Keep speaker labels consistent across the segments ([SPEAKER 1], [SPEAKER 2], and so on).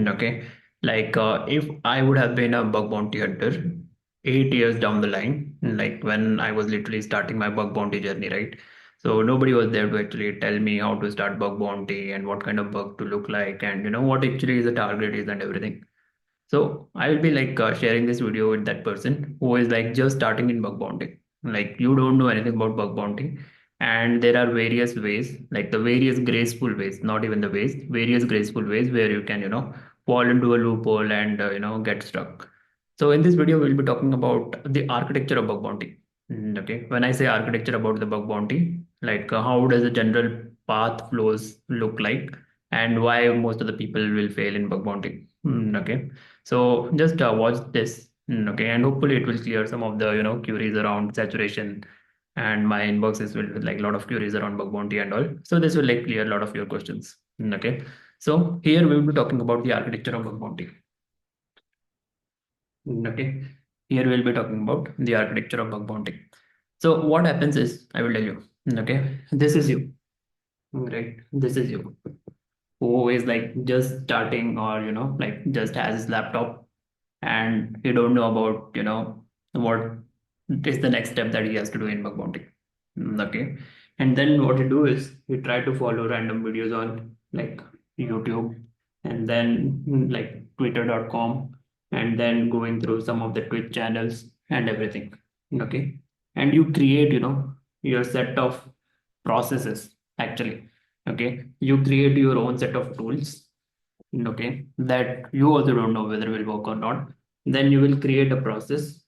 [SPEAKER 1] Okay. Like if I would have been a bug bounty hunter 8 years down the line, like when I was literally starting my bug bounty journey, right? So nobody was there to actually tell me how to start bug bounty and what kind of bug to look like and what actually is the target is and everything. So I will be like sharing this video with that person who is like just starting in bug bounty. Like you don't know anything about bug bounty, and there are various ways, like the various graceful ways, not even the ways, various graceful ways where you can fall into a loophole and get stuck. So in this video we'll be talking about the architecture of bug bounty. Okay, when I say architecture about the bug bounty, like how does the general path flows look like, and why most of the people will fail in bug bounty. Okay. So just watch this, okay, and hopefully it will clear some of the queries around saturation, and my inbox is filled with like a lot of queries around bug bounty and all. So this will like clear a lot of your questions. Okay. So here we will be talking about the architecture of bug bounty. Okay. Here we'll be talking about the architecture of bug bounty. So what happens is, I will tell you. Okay. This is you, right? This is you who is like just starting or like just has his laptop and he don't know about what is the next step that he has to do in bug bounty. Okay, and then what he do is he try to follow random videos on like YouTube, and then like twitter.com, and then going through some of the Twitch channels and everything. Okay, and you create your set of processes actually. Okay, you create your own set of tools, okay, that you also don't know whether will work or not. Then you will create a process,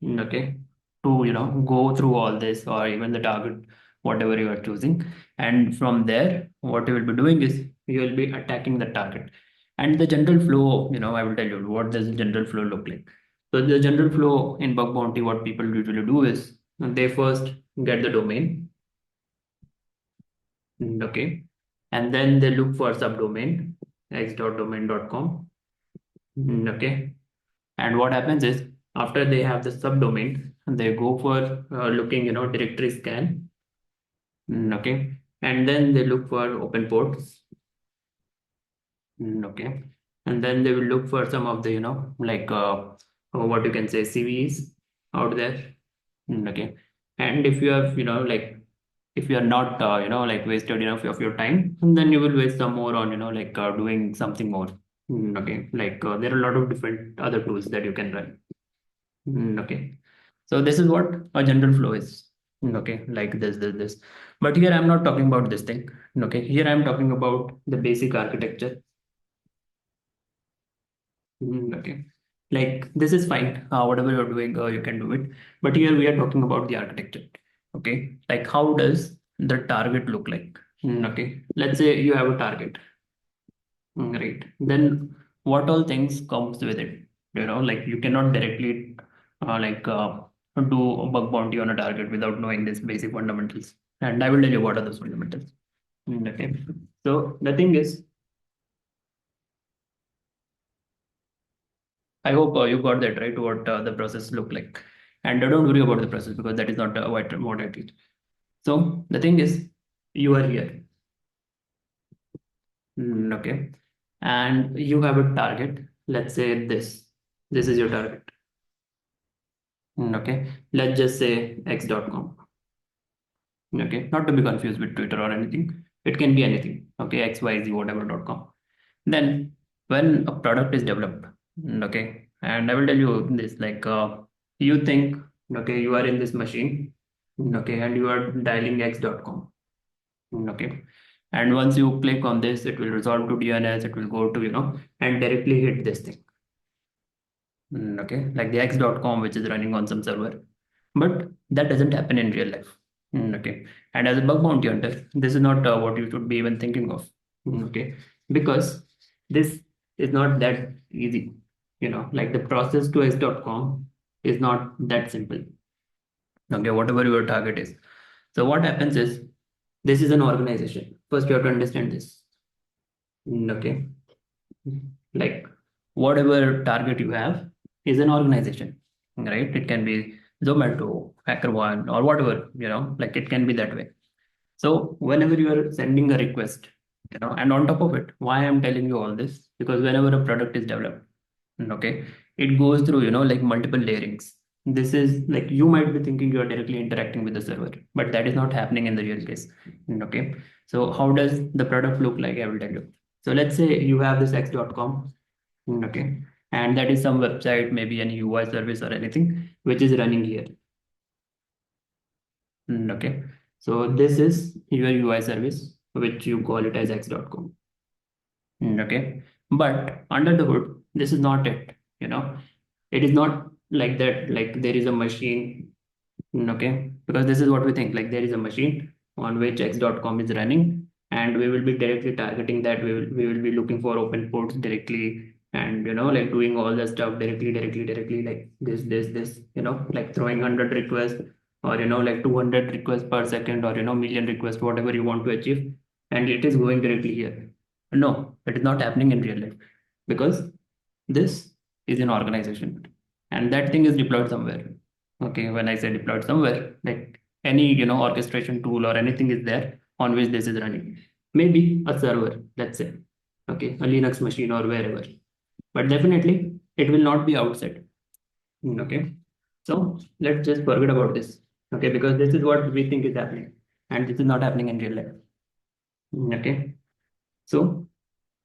[SPEAKER 1] okay, to go through all this or even the target, whatever you are choosing. And from there what you will be doing is you will be attacking the target. And the general flow, I will tell you what does the general flow look like. So the general flow in bug bounty, what people usually do is they first get the domain, okay, and then they look for subdomain x.domain.com. Okay, and what happens is after they have the subdomain, they go for looking, directory scan. Okay, and then they look for open ports. Okay, and then they will look for some of the, like what you can say CVs out there. Okay, and if you have, like if you are not, like wasted enough of your time, and then you will waste some more on, like doing something more. Okay, like there are a lot of different other tools that you can run. Okay. So this is what a general flow is. Okay, like this. But here I'm not talking about this thing. Okay, here I'm talking about the basic architecture. Okay, like this is fine. Whatever you're doing, you can do it. But here we are talking about the architecture. Okay, like how does the target look like? Okay, let's say you have a target. Right. Then what all things comes with it? Like you cannot directly like do a bug bounty on a target without knowing this basic fundamentals. And I will tell you what are those fundamentals. Okay. So the thing is, I hope you got that right, what the process look like. And don't worry about the process because that is not what I teach. So the thing is, you are here. Okay. And you have a target. Let's say this. This is your target. Okay, let's just say x.com. Okay, not to be confused with Twitter or anything. It can be anything. Okay, xyz whatever.com. Then when a product is developed, okay, and I will tell you this, like you think, okay, you are in this machine, okay, and you are dialing x.com. Okay, and once you click on this, it will resolve to DNS. It will go to and directly hit this thing. Okay, like the x.com, which is running on some server. But that doesn't happen in real life. Okay, and as a bug bounty hunter, this is not what you should be even thinking of. Okay, because this is not that easy. Like the process to x.com is not that simple. Okay, whatever your target is. So what happens is this is an organization. First, you have to understand this. Okay, like whatever target you have is an organization, right? It can be Zomato, HackerOne, or whatever, like it can be that way. So whenever you are sending a request, And on top of it, why I'm telling you all this, because whenever a product is developed, okay, it goes through, like multiple layerings. This is like, you might be thinking you are directly interacting with the server, but that is not happening in the real case. Okay, so how does the product look like? I will tell you. So let's say you have this x.com. Okay, and that is some website, maybe any UI service or anything which is running here. Okay, so this is your UI service which you call it as x.com. Okay, but under the hood, this is not it. It is not like that, like there is a machine. Okay, because this is what we think, like there is a machine on which x.com is running, and we will be directly targeting that. We will be looking for open ports directly, and like doing all the stuff directly, like this, like throwing 100 requests, or like 200 requests per second, or million requests, whatever you want to achieve, and it is going directly here. No, it is not happening in real life, because this is an organization, and that thing is deployed somewhere. Okay, when I say deployed somewhere, like any orchestration tool or anything is there on which this is running. Maybe a server, let's say, okay, a Linux machine or wherever, but definitely it will not be outside. Okay, so let's just forget about this. Okay, because this is what we think is happening, and this is not happening in real life. Okay, so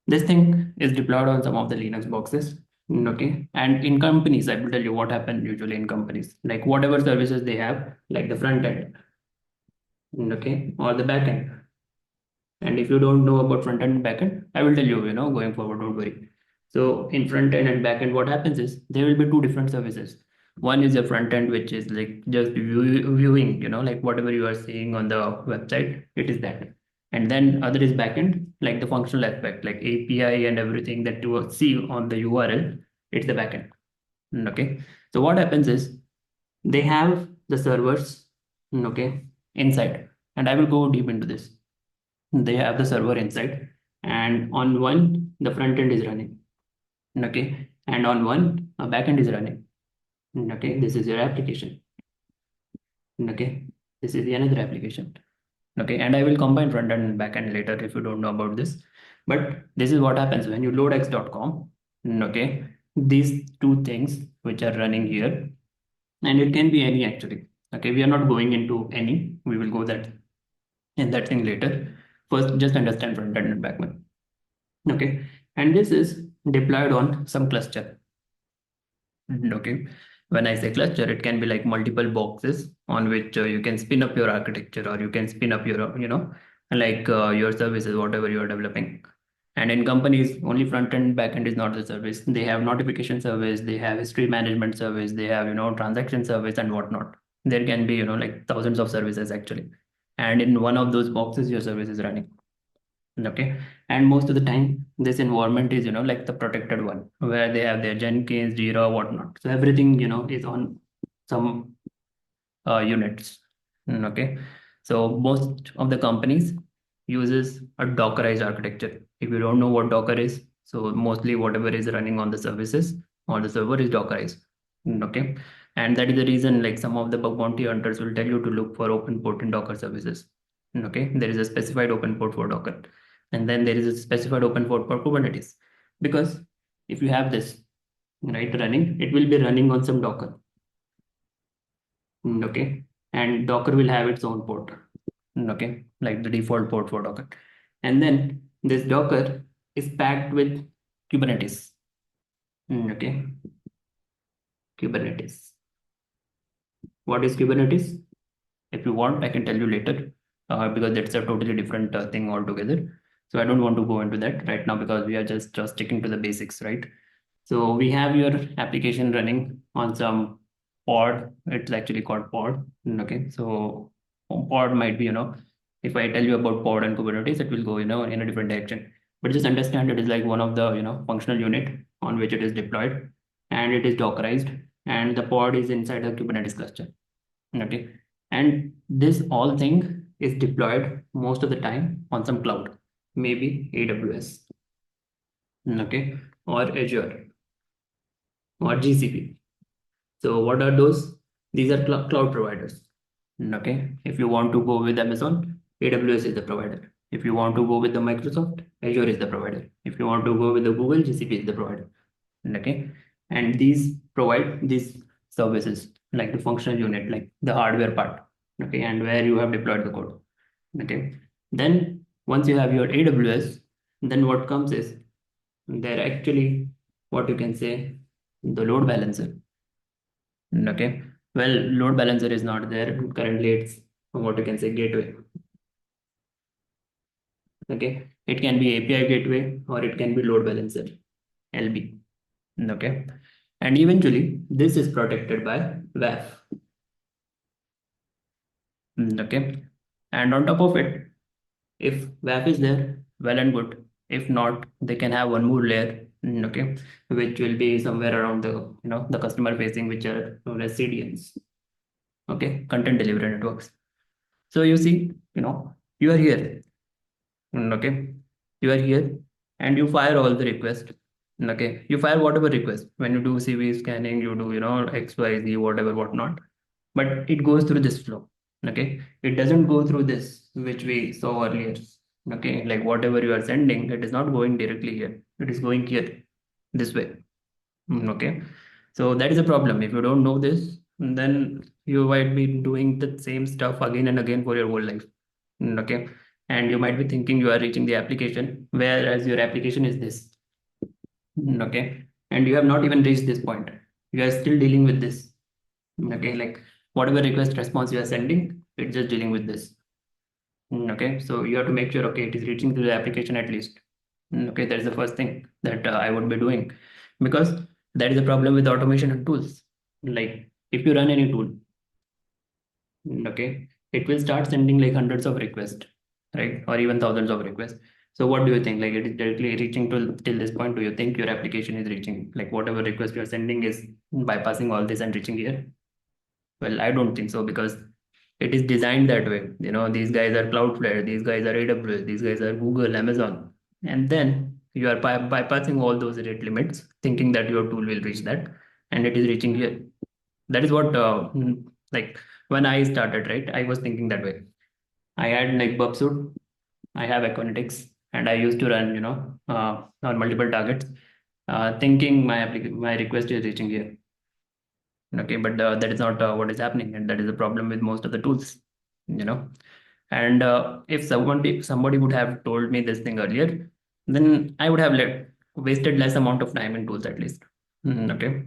[SPEAKER 1] this thing is deployed on some of the Linux boxes. Okay. And in companies, I will tell you what happens usually in companies. Like whatever services they have, like the front end, okay, or the back end. And if you don't know about front end and back end, I will tell you, going forward, don't worry. So in front end and back end, what happens is there will be two different services. One is the front end, which is like just viewing, like whatever you are seeing on the website, it is that. And then other is back end, like the functional aspect, like API and everything that you see on the URL, it's the back end. Okay. So what happens is they have the servers, okay, inside. And I will go deep into this. They have the server inside, and on one the front end is running, okay, and on one a back end is running. Okay, this is your application. Okay, this is the another application. Okay, and I will combine front end and back end later if you don't know about this. But this is what happens when you load x.com. Okay, these two things which are running here, and it can be any actually. Okay, we are not going into any, we will go that in that thing later. First, just understand front end and back end. Okay, and this is deployed on some cluster. Okay, when I say cluster, it can be like multiple boxes on which you can spin up your architecture, or you can spin up your like your services, whatever you are developing. And in companies, only front end back end is not the service. They have notification service, they have history management service, they have transaction service and whatnot. There can be like thousands of services actually, and in one of those boxes your service is running. Okay, and most of the time this environment is like the protected one, where they have their Jenkins, Jira, whatnot. So everything is on some units. Okay, so most of the companies uses a Dockerized architecture. If you don't know what Docker is, so mostly whatever is running on the services or the server is Dockerized. Okay, and that is the reason like some of the bug bounty hunters will tell you to look for open port in Docker services. Okay, there is a specified open port for Docker, and then there is a specified open port for Kubernetes, because if you have this right running, it will be running on some Docker. Okay, and Docker will have its own port. Okay, like the default port for Docker, and then this Docker is packed with Kubernetes. Okay, Kubernetes. What is Kubernetes? If you want, I can tell you later, because that's a totally different thing altogether. So I don't want to go into that right now, because we are just sticking to the basics, right? So we have your application running on some pod. It's actually called pod. Okay, so pod might be, if I tell you about pod and Kubernetes, it will go, in a different direction. But just understand it is like one of the, functional unit on which it is deployed, and it is Dockerized, and the pod is inside a Kubernetes cluster. Okay, and this all thing is deployed most of the time on some cloud, maybe AWS, okay, or Azure or GCP. So what are those? These are cloud providers. Okay. If you want to go with Amazon, AWS is the provider. If you want to go with the Microsoft, Azure is the provider. If you want to go with the Google, GCP is the provider. Okay, and these provide these services like the functional unit, like the hardware part. Okay, and where you have deployed the code. Okay, then once you have your AWS, then what comes is they're actually what you can say the load balancer. Okay, well, load balancer is not there currently. It's what you can say gateway. Okay, it can be API gateway or it can be load balancer, LB. Okay, and eventually this is protected by WAF. Okay, and on top of it, if WAF is there, well and good. If not, they can have one more layer. Okay, which will be somewhere around the the customer facing, which are known as CDNs. Okay, content delivery networks. So you see, you are here. Okay, you are here, and you fire all the requests. Okay, you fire whatever request when you do CV scanning, you do X Y Z whatever whatnot, but it goes through this flow. Okay, it doesn't go through this which we saw earlier. Okay, like whatever you are sending, it is not going directly here. It is going here this way. Okay, so that is a problem. If you don't know this, then you might be doing the same stuff again and again for your whole life. Okay, and you might be thinking you are reaching the application, whereas your application is this. Okay, and you have not even reached this point. You are still dealing with this. Okay, like whatever request response you are sending, it's just dealing with this. Okay, so you have to make sure, okay, it is reaching to the application at least. Okay, that is the first thing that I would be doing, because that is the problem with automation and tools. Like if you run any tool, okay, it will start sending like hundreds of requests, right, or even thousands of requests. So what do you think? Like it is directly reaching to till this point? Do you think your application is reaching, like whatever request you are sending is bypassing all this and reaching here? Well, I don't think so, because it is designed that way. These guys are Cloudflare, these guys are AWS, these guys are Google, Amazon. And then you are bypassing all those rate limits, thinking that your tool will reach that, and it is reaching here. That is what, like, when I started, right, I was thinking that way. I had like Bubsuit, I have Equinetics, and I used to run, on multiple targets, thinking my request is reaching here. Okay, but that is not what is happening, and that is the problem with most of the tools. you know and if somebody would have told me this thing earlier, then I would have wasted less amount of time in tools at least. Okay,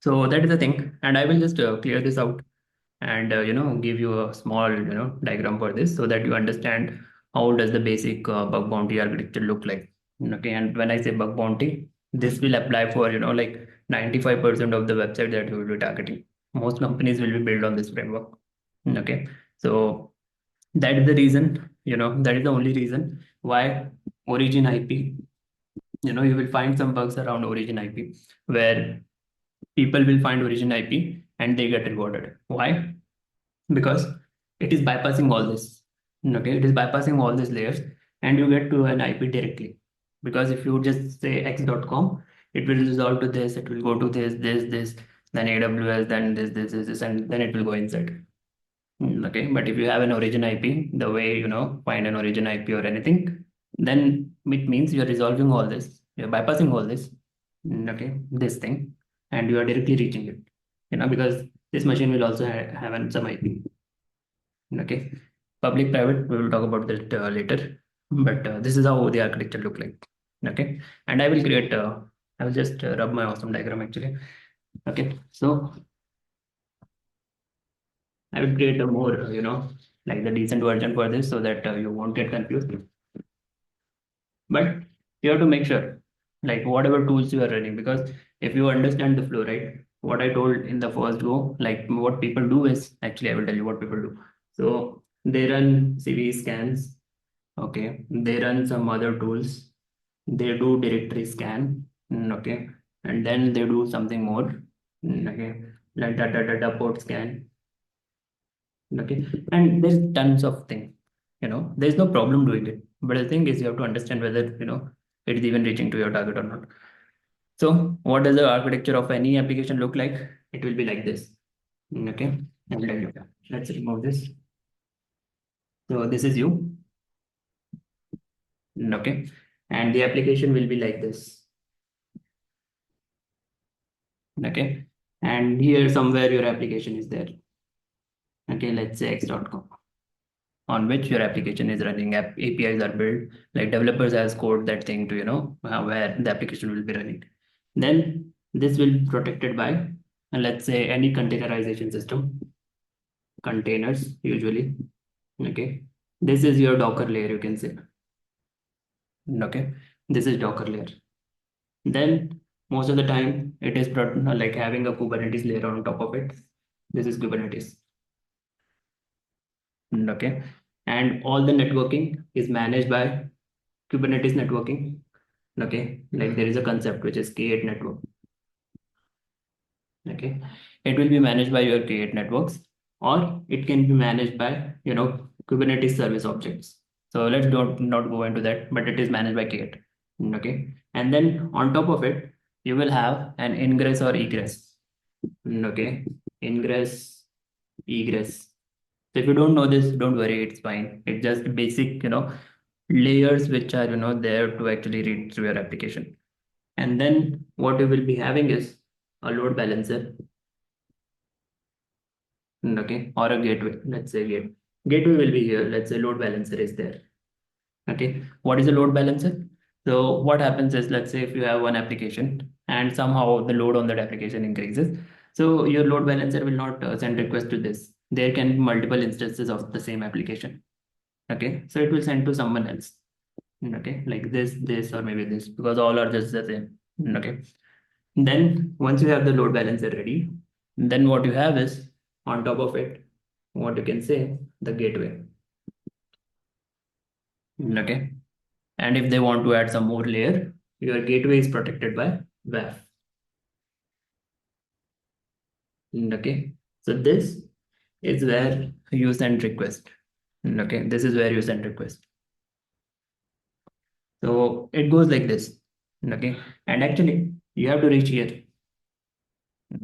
[SPEAKER 1] so that is the thing, and I will just clear this out, and give you a small diagram for this, so that you understand how does the basic bug bounty architecture look like. Okay, and when I say bug bounty, this will apply for like 95% of the website that you will be targeting. Most companies will be built on this framework. Okay, so that is the reason, that is the only reason why origin IP, you will find some bugs around origin IP, where people will find origin IP and they get rewarded. Why? Because it is bypassing all this. Okay, it is bypassing all these layers, and you get to an IP directly. Because if you just say x.com, it will resolve to this, it will go to this, then AWS, then this, and then it will go inside. Okay, but if you have an origin IP, the way find an origin IP or anything, then it means you're resolving all this, you're bypassing all this. Okay, this thing, and you are directly reaching it. Because this machine will also have some IP. Okay, public private, we will talk about that later. But this is how the architecture look like. Okay, and I will create. I will just rub my awesome diagram actually. Okay, so I will create a more, like the decent version for this, so that you won't get confused. But you have to make sure, like whatever tools you are running, because if you understand the flow, right? What I told in the first go, like what people do is actually I will tell you what people do. So they run CV scans. Okay, they run some other tools. They do directory scan. Okay, and then they do something more. Okay, like data port scan. Okay, and there's tons of things. There's no problem doing it, but the thing is you have to understand whether it is even reaching to your target or not. So what does the architecture of any application look like? It will be like this. Okay, and let's remove this. So this is you. Okay, and the application will be like this. Okay, and here somewhere your application is there. Okay, let's say x.com, on which your application is running. APIs are built, like developers has code that thing to where the application will be running. Then this will be protected by, let's say, any containerization system, containers usually. Okay, this is your Docker layer, you can say. Okay, this is Docker layer. Then most of the time it is like having a Kubernetes layer on top of it. This is Kubernetes. Okay, and all the networking is managed by Kubernetes networking. Okay, like there is a concept which is K8 network. Okay, it will be managed by your K8 networks, or it can be managed by Kubernetes service objects. So let's don't not go into that, but it is managed by K8. Okay, and then on top of it you will have an ingress or egress. Okay, ingress, egress. So if you don't know this, don't worry, it's fine. It's just basic layers which are there to actually read through your application. And then what you will be having is a load balancer, okay, or a gateway. Let's say gateway will be here. Let's say load balancer is there. Okay, what is a load balancer? So what happens is, let's say if you have one application and somehow the load on that application increases, so your load balancer will not send request to this. There can be multiple instances of the same application. Okay, so it will send to someone else. Okay, like this, or maybe this, because all are just the same. Okay, then once you have the load balancer ready, then what you have is on top of it, what you can say, the gateway. Okay, and if they want to add some more layer, your gateway is protected by WAF. Okay, so this is where you send request. Okay, this is where you send request. So it goes like this. Okay, and actually you have to reach here.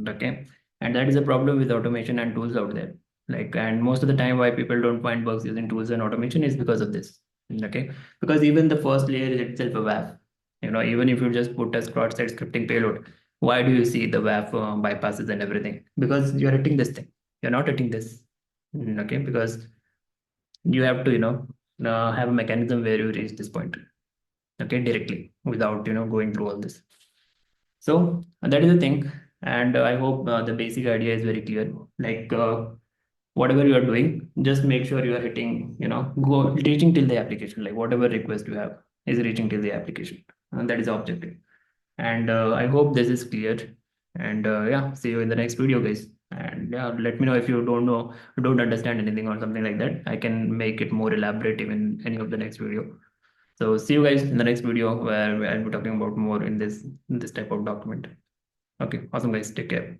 [SPEAKER 1] Okay, and that is a problem with automation and tools out there. Like, and most of the time why people don't find bugs using tools and automation is because of this. Okay, because even the first layer is itself a WAF. Even if you just put a cross-site scripting payload, why do you see the WAF bypasses and everything? Because you're hitting this thing, you're not hitting this. Okay, because you have to have a mechanism where you reach this point, okay, directly, without going through all this. So that is the thing, and I hope the basic idea is very clear. Like, whatever you are doing, just make sure you are hitting, go reaching till the application. Like whatever request you have is reaching till the application, and that is the objective. And I hope this is clear. And yeah, see you in the next video, guys. And yeah, let me know if you don't understand anything or something like that. I can make it more elaborative in any of the next video. So see you guys in the next video where I'll be talking about more in this type of document. Okay, awesome guys. Take care.